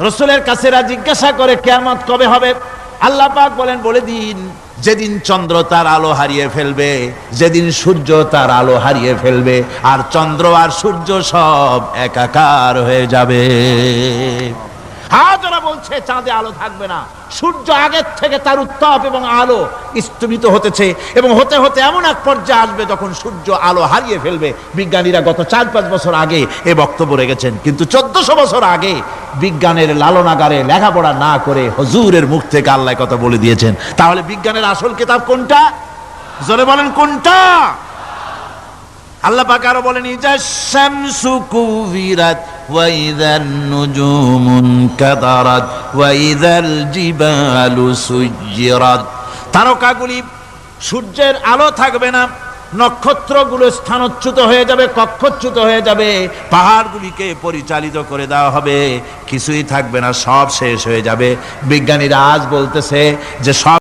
রাসূলের কাছেরা জিজ্ঞাসা করে কিয়ামত কবে হবে? আল্লাহ পাক বলেন, বলে দিন যেদিন চন্দ্র তার আলো হারিয়ে ফেলবে, যেদিন সূর্য তার আলো হারিয়ে ফেলবে, আর চন্দ্র আর সূর্য সব একাকার হয়ে যাবে। হাজারা বলছে চাঁদে আলো থাকবে না, সূর্য আগের থেকে তার উত্তাপ এবং আলো স্তমিত হতেছে, এবং হতে হতে এমন এক পর্যায়ে আসবে যখন সূর্য আলো হারিয়ে ফেলবে। বিজ্ঞানীরা গত 4-5 বছর আগে এ বক্তব্য রেখেছেন, কিন্তু 1400 বছর আগে বিজ্ঞানের লালনাগারে লেখাপড়া না করে হুজুরের মুখ থেকে আল্লাহ কথা বলে দিয়েছেন। তাহলে বিজ্ঞানের আসল কিতাব কোনটা? জোরে বলেন কোনটা? আল্লাহ পাক আরো বলেন, ইজাশ শামসু কুবিরাত ওয়া ইযান নুজুমুন কাদারাত ওয়া ইযাল জিবালু সুজ্জিরাত। তারকাগুলি, সূর্যের আলো থাকবে না, নক্ষত্রগুলো স্থানচ্যুত হয়ে যাবে, কক্ষচ্যুত হয়ে যাবে, পাহাড়গুলিকে পরিচালিত করে দেওয়া হবে, কিছুই থাকবে না, সব শেষ হয়ে যাবে। বিজ্ঞানীরা আজ বলতেছে যে সব